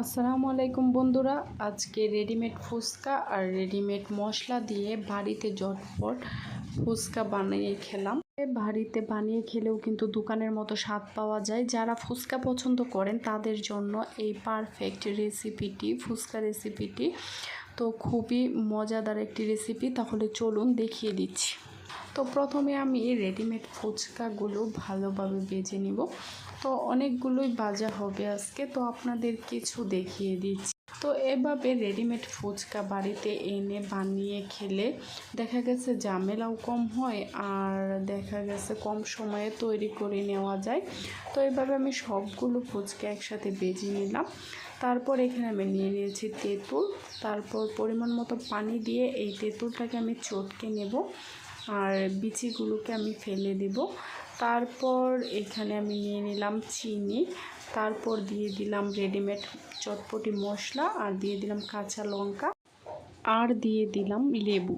আসসালামু আলাইকুম বন্ধুরা, আজকে রেডিমেড ফুচকা আর রেডিমেড মশলা দিয়ে বাড়িতে ঝটপট ফুচকা বানিয়ে খেলাম। বাড়িতে বানিয়ে খেলেও কিন্তু দোকানের মতো স্বাদ পাওয়া যায়। যারা ফুচকা পছন্দ করেন তাদের জন্য এই পারফেক্ট রেসিপিটি, ফুচকা রেসিপিটি তো খুবই মজাদার একটি রেসিপি। তাহলে চলুন দেখিয়ে দিচ্ছি। তো প্রথমে আমি রেডিমেড ফুচকাগুলো ভালোভাবে ভেজে নিব। তো অনেকগুলোই ভাজা হবে আজকে, তো আপনাদের কিছু দেখিয়ে দিচ্ছি। তো এভাবে রেডিমেড ফুচকা বাড়িতে এনে বানিয়ে খেলে দেখা গেছে ঝামেলাও কম হয়, আর দেখা গেছে কম সময়ে তৈরি করে নেওয়া যায়। তো এভাবে আমি সবগুলো ফুচকা একসাথে ভেজে নিলাম। তারপর এখানে আমি নিয়ে নিয়েছি তেঁতুল। তারপর পরিমাণ মতো পানি দিয়ে এই তেঁতুলটাকে আমি চটকে নেব, আর বিচিগুলোকে আমি ফেলে দেব। তারপর এখানে আমি নিয়ে নিলাম চিনি, তারপর দিয়ে দিলাম রেডিমেড চটপটি মশলা, আর দিয়ে দিলাম কাঁচা লঙ্কা, আর দিয়ে দিলাম লেবু।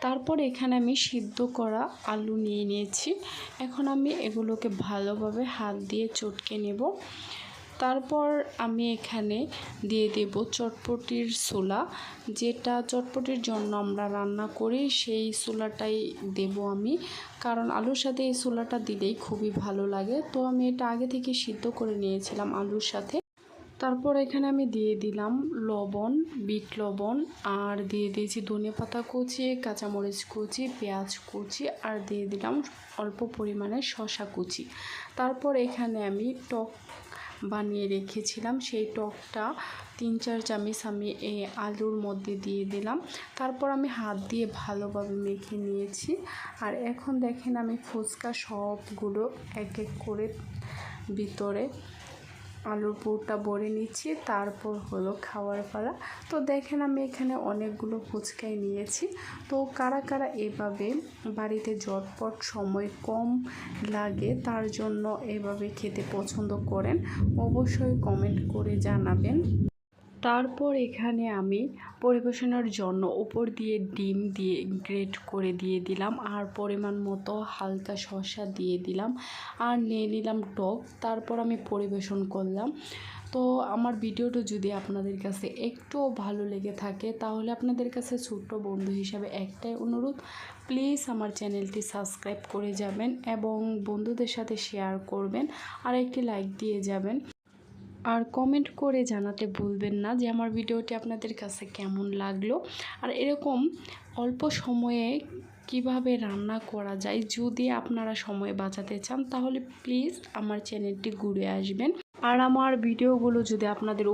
তারপর এখানে আমি সিদ্ধ করা আলু নিয়ে নিয়েছি। এখন আমি এগুলোকে ভালোভাবে হাত দিয়ে চটকে নেব। তারপর আমি এখানে দিয়ে দেব চটপটির ছোলা, যেটা চটপটির জন্য আমরা রান্না করি সেই ছোলাটাই দেব আমি, কারণ আলুর সাথে এই ছোলাটা দিলেই খুবই ভালো লাগে। তো আমি এটা আগে থেকে সিদ্ধ করে নিয়েছিলাম আলুর সাথে। তারপর এখানে আমি দিয়ে দিলাম লবণ, বিট লবণ, আর দিয়ে দিয়েছি ধনেপাতা কুচি, কাঁচামরিচ কুচি, পেঁয়াজ কুচি, আর দিয়ে দিলাম অল্প পরিমাণে শসা কুচি। তারপর এখানে আমি টক বানিয়ে রেখেছিলাম, সেই টকটা 3-4 চামচ আমি এই আলুর মধ্যে দিয়ে দিলাম। তারপর আমি হাত দিয়ে ভালোভাবে মেখে নিয়েছি। আর এখন দেখেন আমি ফুচকা সবগুলো এক এক করে ভিতরে আলুর পুরটা ভরে নিচ্ছি। তারপর হলো খাওয়ার পালা। তো দেখেন আমি এখানে অনেকগুলো ফুচকাই নিয়েছি। তো কারা কারা এভাবে বাড়িতে ঝটপট সময় কম লাগে তার জন্য এভাবে খেতে পছন্দ করেন, অবশ্যই কমেন্ট করে জানাবেন। তারপর এখানে আমি পরিবেশনের জন্য উপর দিয়ে ডিম দিয়ে গ্রেট করে দিয়ে দিলাম, আর পরিমাণ মতো হালকা শসা দিয়ে দিলাম, আর নিয়ে নিলাম টক। তারপর আমি পরিবেশন করলাম। তো আমার ভিডিওটা যদি আপনাদের কাছে একটুও ভালো লেগে থাকে তাহলে আপনাদের কাছে ছোট্ট বন্ধু হিসাবে একটাই অনুরোধ, প্লিজ আমার চ্যানেলটি সাবস্ক্রাইব করে যাবেন এবং বন্ধুদের সাথে শেয়ার করবেন, আর একটি লাইক দিয়ে যাবেন। আর কমেন্ট করে জানাতে ভুলবেন না যে আমার ভিডিওটি আপনাদের কাছে কেমন লাগলো, আর এরকম অল্প সময়ে কিভাবে রান্না করা যায় যদি আপনারা সময় বাঁচাতে চান তাহলে প্লিজ আমার চ্যানেলটি ঘুরে আসবেন। আর আমার ভিডিওগুলো যদি আপনাদের